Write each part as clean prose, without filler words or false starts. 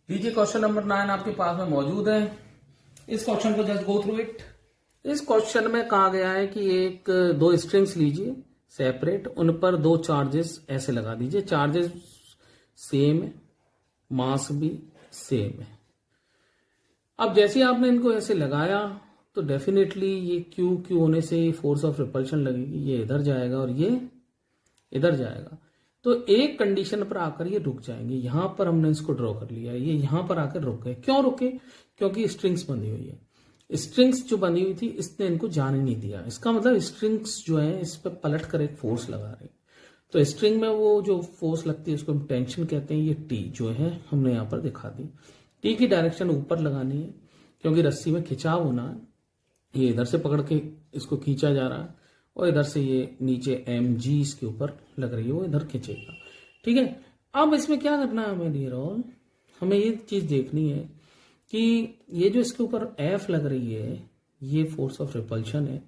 लीजिए question number 9 आपके पास में मौजूद है। इस क्वेश्चन को जस्ट गो थ्रू इट। इस क्वेश्चन में कहा गया है कि एक दो स्ट्रिंग्स लीजिए सेपरेट, उन पर दो चार्जेस ऐसे लगा दीजिए। चार्जेस सेम है, मास भी सेम है। अब जैसे ही आपने इनको ऐसे लगाया तो डेफिनेटली ये क्यू क्यू होने से फोर्स ऑफ रिपल्शन लगेगी, ये इधर जाएगा और ये इधर जाएगा। तो एक कंडीशन पर आकर ये रुक जाएंगे। यहां पर हमने इसको ड्रॉ कर लिया, ये यहां पर आकर रुक गए। क्यों रुके? क्योंकि स्ट्रिंग्स बंधी हुई है। स्ट्रिंग्स जो बंधी हुई थी इसने इनको जाने नहीं दिया। इसका मतलब स्ट्रिंग्स जो है इस पर पलट कर एक फोर्स लगा रही। तो स्ट्रिंग में वो जो फोर्स लगती है उसको हम टेंशन कहते हैं। ये टी जो है हमने यहाँ पर दिखा दी। टी की डायरेक्शन ऊपर लगानी है क्योंकि रस्सी में खिंचाव होना है। ये इधर से पकड़ के इसको खींचा जा रहा है और इधर से ये नीचे एम जी इसके ऊपर लग रही है, वो इधर खींचेगा। ठीक है। अब इसमें क्या करना है हमें डियर ऑल, हमें ये चीज देखनी है कि ये जो इसके ऊपर एफ लग रही है ये फोर्स ऑफ रिपल्शन है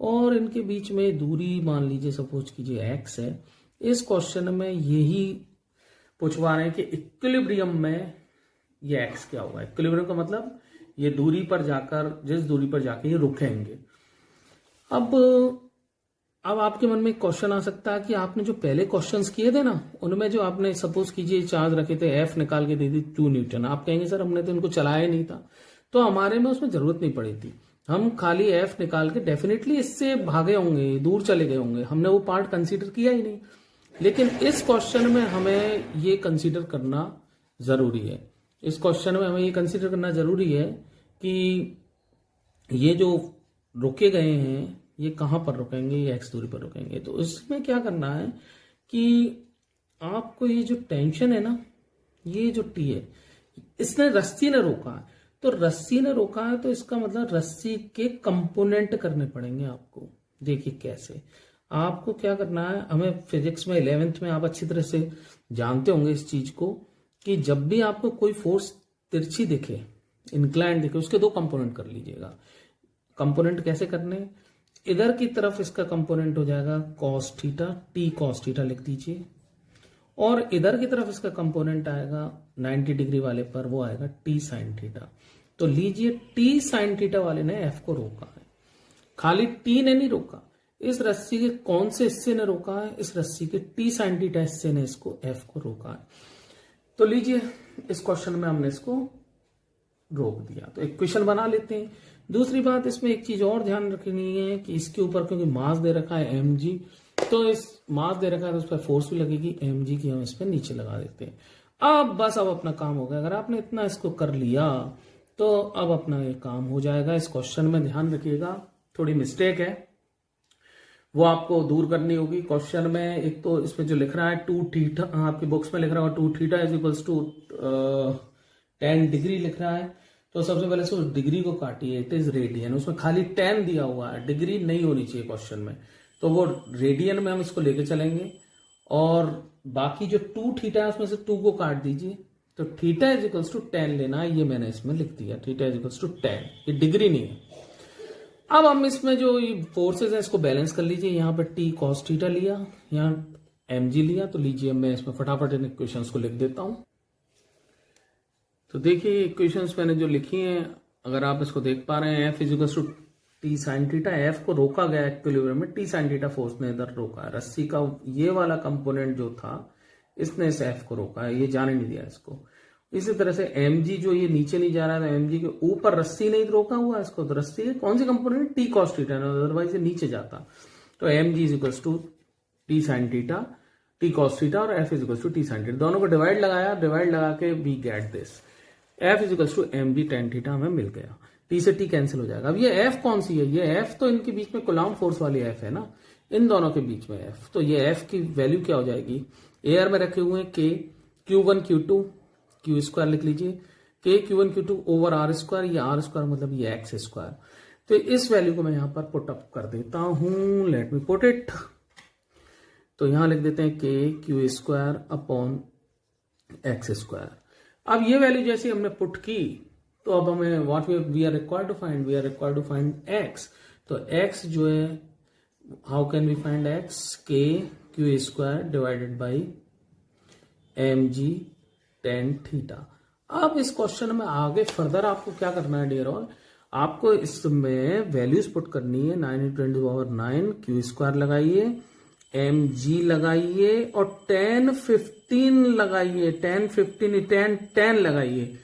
और इनके बीच में दूरी मान लीजिए सपोज कीजिए एक्स है। इस क्वेश्चन में यही पूछवा रहे हैं कि इक्विलिब्रियम में ये एक्स क्या होगा। इक्विलिब्रियम का मतलब ये दूरी पर जाकर, जिस दूरी पर जाकर ये रुकेंगे। अब आपके मन में एक क्वेश्चन आ सकता है कि आपने जो पहले क्वेश्चंस किए थे ना, उनमें जो आपने सपोज कीजिए चार्ज रखे थे, एफ निकाल के दे दी 2 न्यूटन। आप कहेंगे सर हमने तो इनको चलाया नहीं था, तो हमारे में उसमें जरूरत नहीं पड़ी थी। हम खाली एफ निकाल के डेफिनेटली इससे भागे होंगे, दूर चले गए होंगे, हमने वो पार्ट कंसीडर किया ही नहीं। लेकिन इस क्वेश्चन में हमें ये कंसीडर करना जरूरी है। इस क्वेश्चन में हमें ये कंसीडर करना जरूरी है कि ये जो रुके गए हैं ये कहां पर रुकेंगे, ये एक्स दूरी पर रुकेंगे। तो इसमें क्या करना है कि आपको ये जो टेंशन है ना, ये जो टी है, इसने रस्सी ने रोका है। तो रस्सी ने रोका है तो इसका मतलब रस्सी के कंपोनेंट करने पड़ेंगे आपको। देखिए कैसे आपको क्या करना है। हमें फिजिक्स में 11th में आप अच्छी तरह से जानते होंगे इस चीज को कि जब भी आपको कोई फोर्स तिरछी दिखे, इंक्लाइंड दिखे, उसके दो कंपोनेंट कर लीजिएगा। कंपोनेंट कैसे करने? इधर की तरफ इसका कंपोनेंट हो जाएगा cos theta, T cos theta लिख दीजिए, और इधर की तरफ इसका कंपोनेंट आएगा 90 डिग्री वाले पर, वो आएगा टी साइन थीटा। तो लीजिए टी साइन थीटा वाले ने एफ को रोका है, खाली टी ने नहीं रोका। इस रस्सी के कौन से हिस्से ने रोका है? इस रस्सी के टी साइन थीटा हिस्से ने इसको एफ को रोका है। तो लीजिए इस क्वेश्चन में हमने इसको रोक दिया, तो इक्वेशन बना लेते हैं। दूसरी बात इसमें एक चीज और ध्यान रखनी है कि इसके ऊपर क्योंकि मास दे रखा है एम जी, तो इस मास दे रखा है तो उस पर फोर्स भी लगेगी एम जी की, हम इस पर नीचे लगा देते हैं। अब बस अब अपना काम हो गया। अगर आपने इतना इसको कर लिया तो अब अपना ये काम हो जाएगा। इस क्वेश्चन में ध्यान रखिएगा थोड़ी मिस्टेक है, वो आपको दूर करनी होगी। क्वेश्चन में एक तो इसमें जो लिख रहा है 2 थीटा, आपकी बुक्स में लिख रहा है 2 theta is equals to 10 degree लिख रहा है। तो सबसे पहले उसको डिग्री को काटिए, इट इज रेडियन। उसमें खाली 10 दिया हुआ है, डिग्री नहीं होनी चाहिए क्वेश्चन में, तो वो रेडियन में हम इसको लेके चलेंगे। और बाकी जो 2 थीटा है उसमें से 2 को काट दीजिए, तो थीटा इज इक्वल्स टू 10 लेना है। ये मैंने इसमें लिख दिया, थीटा इज इक्वल्स टू 10, ये डिग्री नहीं है। अब हम इसमें जो फोर्सेज है इसको बैलेंस कर लीजिए। यहाँ पर टी कॉस थीटा लिया, यहाँ एम जी लिया। तो लीजिए मैं इसमें फटाफट इन इक्वेशंस को लिख देता हूं। तो देखिए इक्वेशंस मैंने जो लिखी हैं, अगर आप इसको देख पा रहे हैं, F is equals to T sine theta. F को रोका गया इक्विलिब्रियम में, टी साइन थीटा फोर्स ने इधर रोका है। रस्सी का ये वाला कंपोनेंट जो था इसने इस एफ को रोका है, ये जाने नहीं दिया इसको। इसी तरह से एम जी जो ये नीचे नहीं जा रहा है, एम जी के ऊपर रस्सी नहीं रोका हुआ है इसको, तो रस्सी है कौन सी component? T cos theta, otherwise ये नीचे जाता। तो m g is equals to T sine theta, T cos theta, और F is equals to T sine theta. दोनों को डिवाइड लगाया, डिवाइड लगा के we get this, F is equals to m g tan theta हमें मिल गया। T से टी कैंसिल हो जाएगा। अब ये एफ कौन सी है? ये एफ तो इनके बीच में कूलॉम फोर्स वाली एफ है ना, इन दोनों के बीच में एफ। तो ये एफ की वैल्यू क्या हो जाएगी? एयर में रखे हुए के Q1 Q2 क्यू स्क्वायर लिख लीजिए, k Q1 Q2 over r square. ये आर स्क्वायर मतलब ये एक्स स्क्वायर। तो इस वैल्यू को मैं यहां पर पुट अप कर देता हूं, लेट मी पुट इट। तो यहां लिख देते हैं के q square upon x square. अब ये वैल्यू जैसे हमने पुट की तो अब हमें what we are required to find, we are required to find x. तो एक्स जो है, how can we find x? K q square divided by m g tan theta. अब इस क्वेश्चन में आगे फर्दर आपको क्या करना है डियर ऑल, आपको इसमें वैल्यूज पुट करनी है। 9 × 10⁹ क्यू स्क्वायर लगाइए, एम जी लगाइए और 10 15 लगाइए, 10 15 10 10 लगाइए।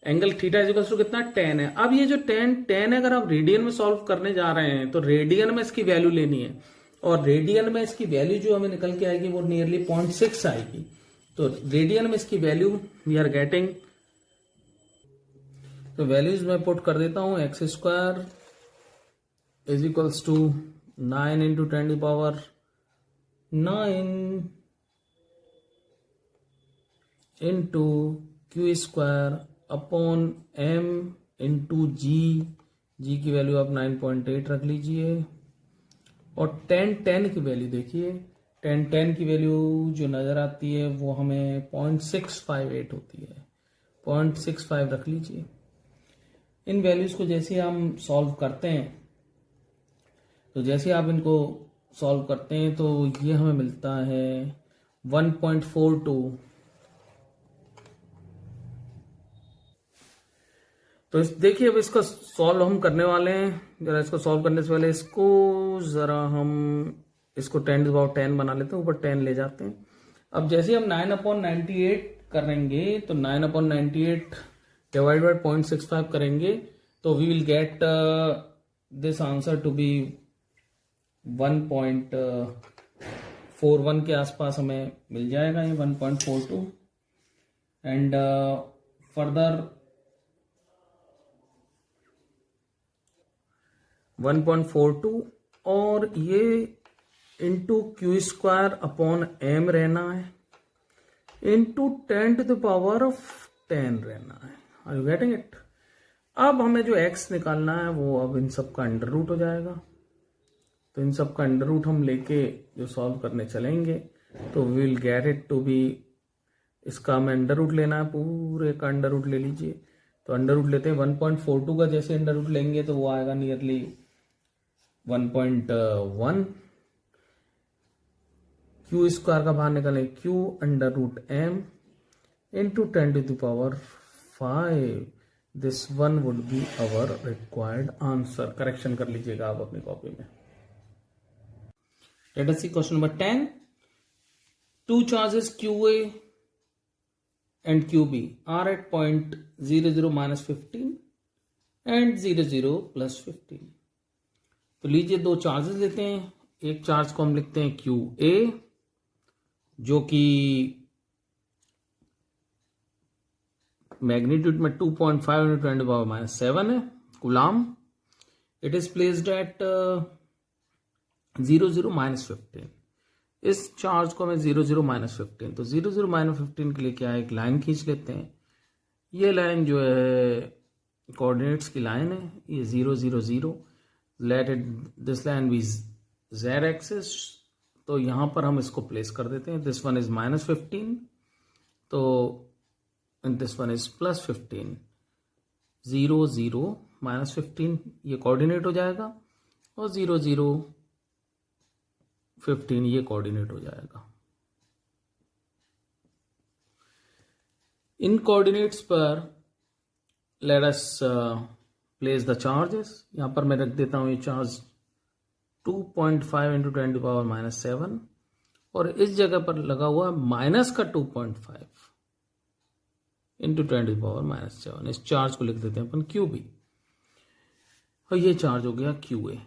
एंगल थीटा इक्वल्स टू कितना 10 है। अब ये जो 10 है, अगर आप रेडियन में सॉल्व करने जा रहे हैं तो रेडियन में इसकी वैल्यू लेनी है, और रेडियन में इसकी वैल्यू जो हमें निकल के आएगी वो नियरली 0.6 आएगी। तो रेडियन में इसकी वैल्यू वी आर गेटिंग, तो वैल्यूज मैं पुट कर देता हूं। X square is equals to 9 × 10⁹ into q square upon m into g की वैल्यू आप 9.8 रख लीजिए, और 10 की वैल्यू देखिए, 10 की वैल्यू जो नजर आती है वो हमें 0.658 होती है, 0.65 रख लीजिए। इन वैल्यूज को जैसे हम सॉल्व करते हैं, तो जैसे आप इनको सॉल्व करते हैं तो ये हमें मिलता है 1.42। तो देखिए अब इसका सॉल्व हम करने वाले हैं। जरा इसको सॉल्व करने से पहले इसको जरा हम इसको 10⁻10 बना लेते हैं, ऊपर 10 ले जाते हैं। अब जैसे हम 9/98 करेंगे तो 9/98 डिवाइड बाय 0.65 करेंगे तो we will get this answer to be 1.41 के आसपास हमें मिल जाएगा, ये 1.42 एंड फर्दर 1.42 और ये into q square upon m रहना है, इंटू 10⁻10 रहना है। Are you getting it? अब हमें जो x निकालना है वो अब इन सब का अंडर रूट हो जाएगा, तो इन सब का अंडर रूट हम लेके जो सॉल्व करने चलेंगे तो we will get it to be, इसका हमें अंडर रूट लेना है, पूरे का अंडर रूट ले लीजिए। तो अंडर रूट लेते हैं 1.42 का, जैसे अंडर रूट लेंगे तो वो आएगा नियरली 1.1। क्यू स्क्वायर का बाहर निकालें, q under root m into 10⁵। This one would be our required answer. Correction कर लीजिएगा आप अपनी कॉपी में। Let us see question number 10। Two charges QA and QB are at point 00 minus 15 and 00 plus 15। तो लीजिए दो चार्जेस लेते हैं। एक चार्ज को हम लिखते हैं QA जो कि मैग्नीट्यूड में 2.5 × 10⁻⁷ है coulomb. It is placed at 00 minus 15। इस चार्ज को हमें 00 minus 15, तो 00 minus 15 के लिए क्या है, एक लाइन खींच लेते हैं। ये लाइन जो है कोऑर्डिनेट्स की लाइन है, ये 0 0 0। Let it this line be z axis, तो यहां पर हम इसको प्लेस कर देते हैं। दिस वन इज -15 तो दिस वन इज +15। 0 0 -15 ये कोऑर्डिनेट हो जाएगा, और 0 0 15 ये कोऑर्डिनेट हो जाएगा। इन कोऑर्डिनेट्स पर let us place the charges. यहां पर मैं रख देता हूं ये चार्ज 2.5 × 10⁻⁷, और इस जगह पर लगा हुआ माइनस का 2.5 × 10⁻⁷। इस चार्ज को लिख देते हैं अपन QB, और ये चार्ज हो गया QA।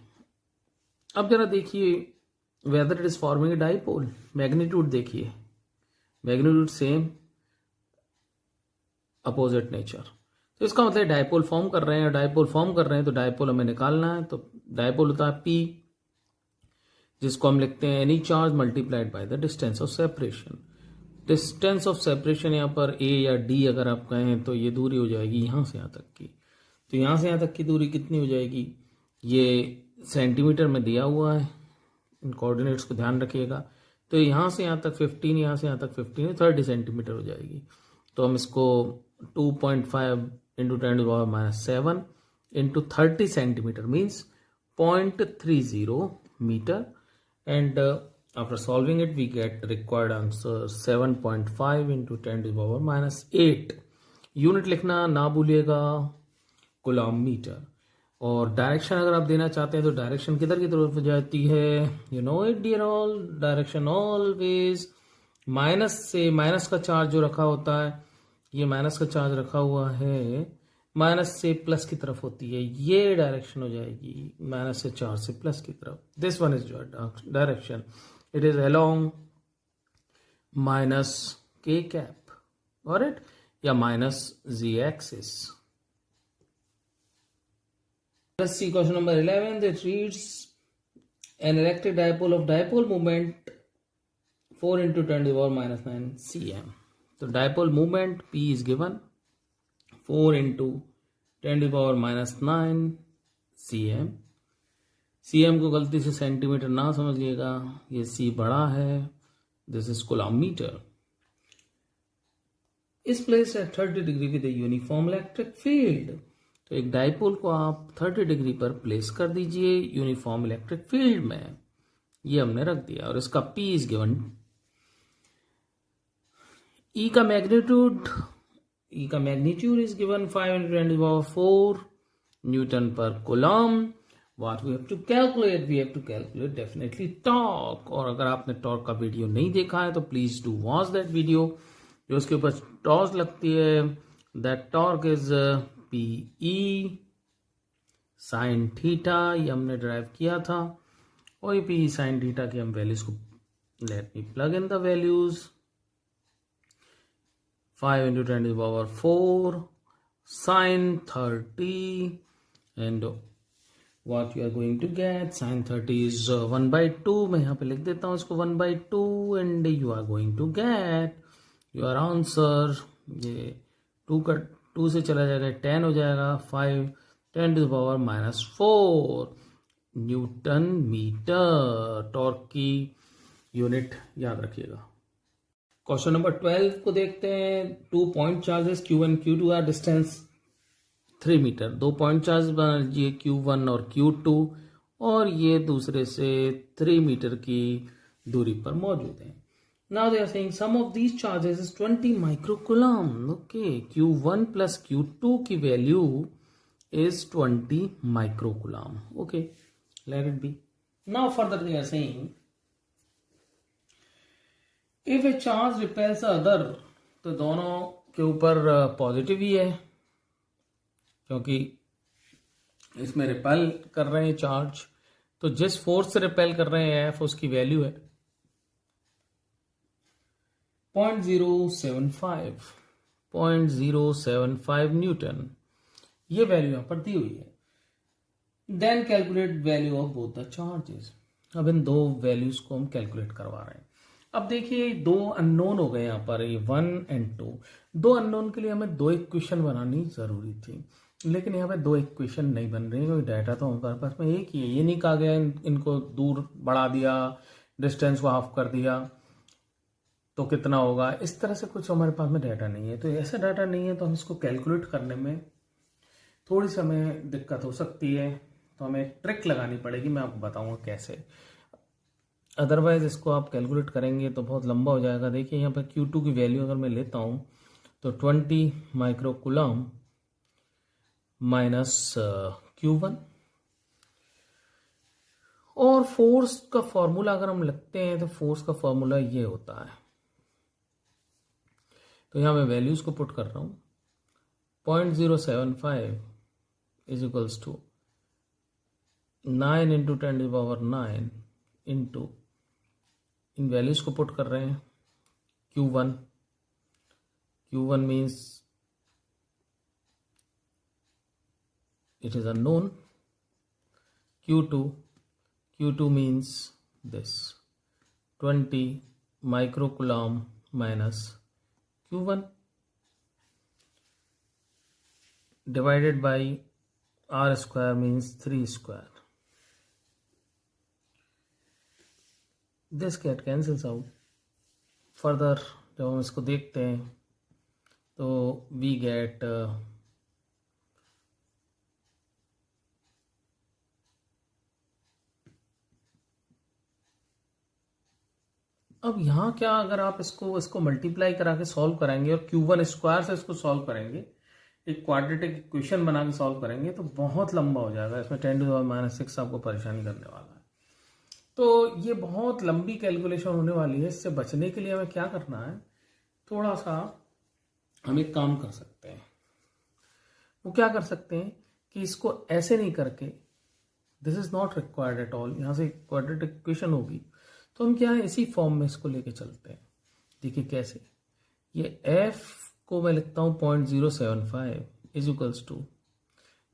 अब जरा देखिए whether it is forming a dipole. Magnitude देखिए, मैग्नीट्यूड सेम, अपोजिट नेचर, तो इसका मतलब डाइपोल फॉर्म कर रहे हैं। डाइपोल फॉर्म कर रहे हैं तो डाइपोल हमें निकालना है। तो डाइपोल होता है P, जिसको हम लिखते हैं any charge multiplied by the distance of separation. Distance of separation यहाँ पर A या D अगर आप कहें तो ये दूरी हो जाएगी यहां से यहां तक की। तो यहां से यहां तक की दूरी कितनी हो जाएगी, ये सेंटीमीटर में दिया हुआ है। इन कोऑर्डिनेट्स को ध्यान रखिएगा। तो यहां से यहां तक 15, यहां से यहां तक 15, 30 सेंटीमीटर हो जाएगी। तो हम इसको 2.5 × 10⁻⁷ into 30 centimetre means 0.30 metre, and after solving it we get required answer 7.5 × 10⁻⁸। Unit लिखना ना भूलिएगा, कूलॉम मीटर। और डायरेक्शन अगर आप देना चाहते हैं तो डायरेक्शन किधर की तरफ जाती है, you know it dear all, direction always minus से, माइनस का चार्ज जो रखा होता है, ये माइनस का चार्ज रखा हुआ है, माइनस से प्लस की तरफ होती है, ये डायरेक्शन हो जाएगी माइनस से चार्ज से प्लस की तरफ। This one is your direction, it is along minus के कैप, ऑलराइट, या minus z axis. Let's see question number 11 that reads an electric dipole of dipole moment 4 into 10 to the power minus 9 cm. So dipole moment P is given 4 into 10 to the power minus 9 cm. cm को गलती से centimetre ना समझिएगा, ये c बड़ा है, this is coulomb meter. Is placed at 30 degree with a uniform electric field. तो एक डाइपोल को आप 30 डिग्री पर प्लेस कर दीजिए यूनिफॉर्म इलेक्ट्रिक फील्ड में, ये हमने रख दिया, और इसका P इज गिवन। E का मैग्नीट्यूड इज गिवन 5×10⁴ न्यूटन पर coulomb. What we have to calculate, we have to calculate definitely torque. और अगर आपने टॉर्क का वीडियो नहीं देखा है तो please do watch that video, जो उसके ऊपर टॉर्क लगती है, that torque is PE sine theta, ये हमने ड्राइव किया था, और ये PE साइन थीटा की हम वैल्यूज को, let me plug in the values, 5×10⁴ sin 30, and what you are going to get, sin 30 is 1/2, मैं यहाँ पे लिख देता हूँ इसको 1/2, and you are going to get your answer, ये 2 से चला जाएगा 10 हो जाएगा, 5×10⁻⁴ न्यूटन मीटर। टॉर्क की यूनिट याद रखिएगा। क्वेश्चन नंबर 12 को देखते हैं। 2 point charges Q1 Q2 are distance 3 metre. 2 point charge बना लीजिए Q1 और Q2, और ये दूसरे से 3 मीटर की दूरी पर मौजूद हैं। Now they are saying sum of these charges is 20 microcoulomb. Okay, Q1 plus Q2 की value is 20 microcoulomb. Okay, let it be. Now further they are saying if a charge repels the other, तो दोनों के ऊपर positive ही है, क्योंकि इसमें repel कर रहे हैं चार्ज, तो जिस फोर्स से रिपेल कर रहे हैं F, उसकी वैल्यू है 0.075 न्यूटन, ये वैल्यू यहां पर दी हुई है। Then calculate value of both the charges. अब इन दो वैल्यूज को हम कैलकुलेट करवा रहे हैं। अब देखिए 2 अननोन हो गए यहाँ पर, ये 1 और 2। 2 अननोन के लिए हमें 2 इक्वेशन बनानी जरूरी थी, लेकिन यहाँ पे 2 इक्वेशन नहीं बन रही, क्योंकि डाटा तो हमारे पास में एक ही है। ये नहीं कहा गया इनको दूर बढ़ा दिया, डिस्टेंस को हाफ कर दिया तो कितना होगा, इस तरह से कुछ हमारे पास में डाटा नहीं है। तो ऐसा डाटा नहीं है तो हम इसको कैलकुलेट करने में थोड़ी सी हमें दिक्कत हो सकती है, तो हमें एक ट्रिक लगानी पड़ेगी, मैं आपको बताऊंगा कैसे। अदरवाइज इसको आप कैलकुलेट करेंगे तो बहुत लंबा हो जाएगा। देखिए यहाँ पर Q2 की वैल्यू अगर मैं लेता हूँ तो 20 माइक्रोकूलम माइनस Q1, और फोर्स का फॉर्मूला अगर हम लिखते हैं तो फोर्स का फॉर्मूला ये होता है, तो यहाँ मैं वैल्यूज को पुट कर रहा हूँ। 0.075 इज इक्वल्स टू 9 × 10⁹ इंटू, इन वैल्यूज को पुट कर रहे हैं। Q1 means it is unknown, Q2 means this 20 microcoulomb minus Q1 divided by R square means 3 square. This get cancels out. Further जब हम इसको देखते हैं तो we get 2 अब यहाँ क्या, अगर आप इसको मल्टीप्लाई करा के सॉल्व कराएंगे और Q1 स्क्वायर से इसको सॉल्व करेंगे, एक क्वाड्रेटिक इक्वेशन बना के सॉल्व करेंगे तो बहुत लंबा हो जाएगा, इसमें 10⁻⁶ आपको परेशानी करने वाला है। तो ये बहुत लंबी कैलकुलेशन होने वाली है। इससे बचने के लिए हमें क्या करना है, थोड़ा सा हम एक काम कर सकते हैं। वो क्या कर सकते हैं कि इसको ऐसे नहीं करके, this is not required at all, यहाँ से क्वाड्रेटिक इक्वेशन होगी तो हम क्या है इसी फॉर्म में इसको लेके चलते हैं। देखिए कैसे, ये f को मैं लिखता हूँ 0.075 is equals to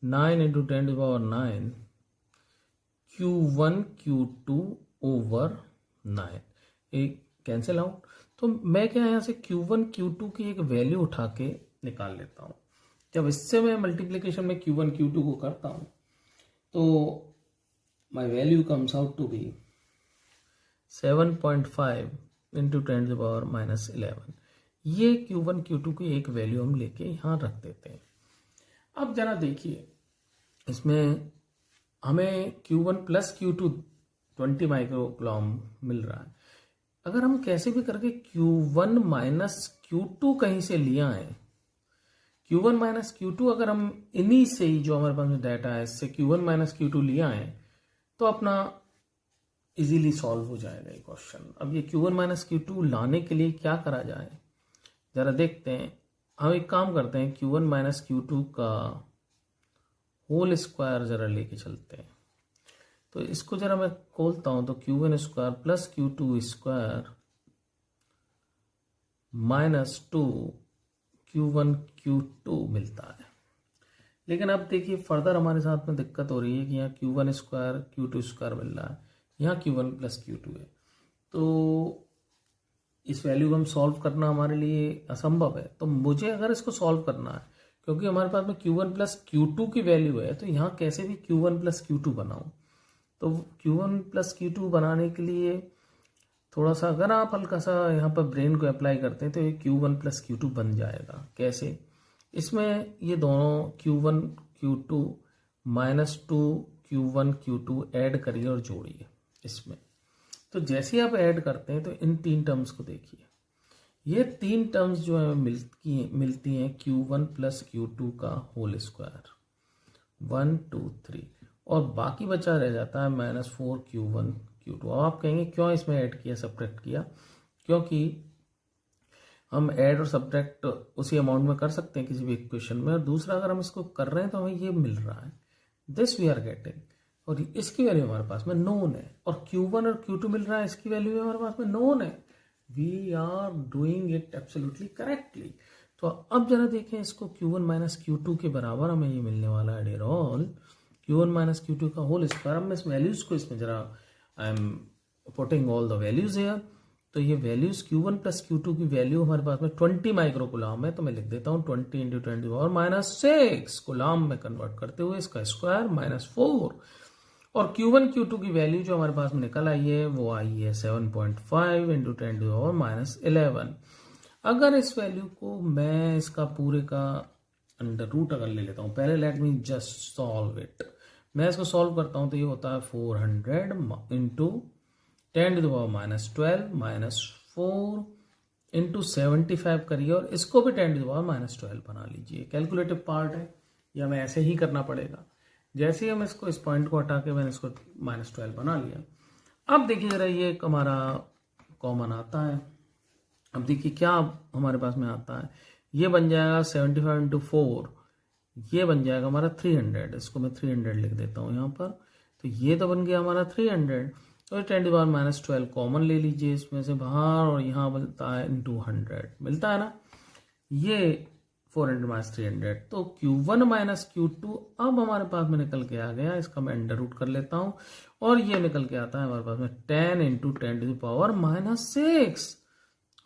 9 into 10⁹ Q1 Q2 over 9, एक कैंसिल आउट। तो मैं क्या यहाँ से Q1 Q2 की एक वैल्यू उठा के निकाल लेता हूँ। जब इससे मैं मल्टीप्लिकेशन में Q1 Q2 को करता हूँ तो my value comes out to be 7.5 into 10⁻11। ये Q1 Q2 की एक वैल्यू हम लेके यहाँ रख देते हैं। अब जरा देखिए, इसमें हमें Q1 प्लस Q2 20 माइक्रोकूलम मिल रहा है। अगर हम कैसे भी करके Q1 माइनस Q2 कहीं से लिया है, Q1 माइनस Q2 अगर हम इन्हीं से ही जो हमारे पास डाटा है इससे Q1 माइनस Q2 लिया है तो अपना इजीली सॉल्व हो जाएगा ये क्वेश्चन। अब ये Q1 माइनस Q2 लाने के लिए क्या करा जाए, जरा देखते हैं। हम एक काम करते हैं, Q1 माइनस Q2 का होल स्क्वायर जरा लेके चलते हैं। तो इसको जरा मैं खोलता हूं तो Q1 square plus Q2 square minus 2 Q1 Q2 मिलता है। लेकिन अब देखिए फर्दर हमारे साथ में दिक्कत हो रही है कि यहाँ Q1 स्क्वायर Q2 स्क्वायर मिल रहा है, यहाँ Q1 प्लस Q2 है। तो इस वैल्यू को हम सॉल्व करना हमारे लिए असंभव है। तो मुझे अगर इसको सॉल्व करना है, क्योंकि हमारे पास में Q1 प्लस Q2 की वैल्यू है, तो यहाँ कैसे भी Q1 प्लस Q2 बनाऊँ। तो Q1 प्लस Q2 बनाने के लिए थोड़ा सा अगर आप हल्का सा यहाँ पर ब्रेन को अप्लाई करते हैं तो ये Q1 प्लस Q2 बन जाएगा। कैसे, इसमें ये दोनों Q1 Q2 minus 2 Q1 Q2 add करिए और जोड़िए इसमें। तो जैसे ही आप ऐड करते हैं तो इन तीन टर्म्स को देखिए, ये तीन टर्म्स जो है मिलती हैं Q1 प्लस Q2 का होल स्क्वायर 1 2 3, और बाकी बचा रह जाता है माइनस 4 Q1 Q2। अब आप कहेंगे क्यों इसमें ऐड किया सब्ट्रैक्ट किया, क्योंकि हम ऐड और सब्ट्रैक्ट उसी अमाउंट में कर सकते हैं किसी भी इक्वेशन में, और दूसरा अगर हम इसको कर रहे हैं तो हमें ये मिल रहा है, दिस वी आर गेटिंग, और इसकी वैल्यू हमारे पास में नोन है, और Q1 और Q2 मिल रहा है, इसकी वैल्यू हमारे पास में नोन है। We are doing it absolutely correctly. तो अब जरा देखें इसको, Q1 माइनस Q2 के बराबर हमें ये मिलने वाला है dear all, Q1 minus Q2 का होल स्क्वायर। अब मैं इस वैल्यूज को इसमें जरा I am putting all the values here. तो ये वैल्यूज Q1 प्लस Q2 की वैल्यू हमारे पास में 20 माइक्रोकूलम है, तो मैं लिख देता हूँ 20 इंटू 10⁻⁶ कूलम में कन्वर्ट करते हुए इसका स्क्वायर माइनस 4, और Q1 Q2 की वैल्यू जो हमारे पास में निकल आई है वो आई है 7.5 इंटू 10⁻11। अगर इस वैल्यू को मैं इसका पूरे का अंडर रूट अगर ले लेता हूँ, पहले let me just solve it, मैं इसको सॉल्व करता हूँ तो ये होता है 400 इंटू 10⁻12 माइनस 4 इंटू 75 करिए, और इसको भी 10⁻12 बना लीजिए। कैलकुलेटिव पार्ट है, या हमें ऐसे ही करना पड़ेगा। जैसे ही हम इसको इस पॉइंट को हटा के मैंने इसको -12 बना लिया। अब देखिए जरा ये एक हमारा कॉमन आता है। अब देखिए क्या हमारे पास में आता है, ये बन जाएगा 75 इंटू 4, ये बन जाएगा हमारा 300, इसको मैं 300 लिख देता हूँ यहाँ पर। तो ये तो बन गया हमारा 300, और 10⁻12 कॉमन ले लीजिए इसमें से बाहर, और यहाँ बनता है इंटू 100, मिलता है ना, ये 400 माइनस 300। तो Q1 माइनस Q2 अब हमारे पास में निकल के आ गया, इसका मैं अंडर रूट कर लेता हूँ, और ये निकल के आता है हमारे पास में 10 into 10⁻⁶।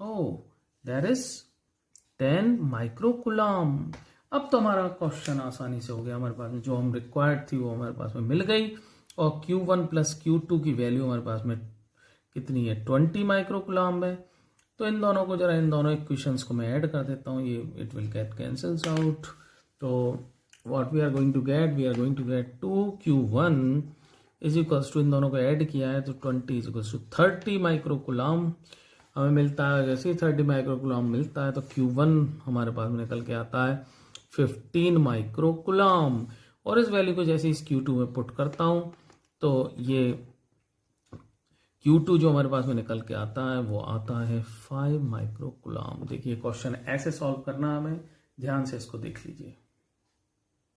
Oh that is 10 microcoulomb. अब तो हमारा क्वेश्चन आसानी से हो गया, हमारे पास में जो हम रिक्वायर्ड थी वो हमारे पास में मिल गई, और Q1 प्लस Q2 की वैल्यू हमारे पास में कितनी है, 20 माइक्रोकूलम है। तो इन दोनों को जरा, इन दोनों इक्वेशंस को मैं ऐड कर देता हूँ, ये it will get cancels out. तो what we are going to get, we are going to get 2Q1 is equals to, इन दोनों को ऐड किया है तो 20 इज इक्वल्स टू 30 माइक्रोकूलम, हमें मिलता है जैसे ही 30 माइक्रोकुलाम मिलता है तो Q1 हमारे पास में निकल के आता है 15 माइक्रोकुलाम, और इस वैल्यू को जैसे इस Q2 में पुट करता हूँ तो ये Q2 जो हमारे पास में निकल के आता है वो आता है 5 माइक्रोकुलाम। देखिए क्वेश्चन ऐसे सॉल्व करना, हमें ध्यान से इसको देख लीजिए।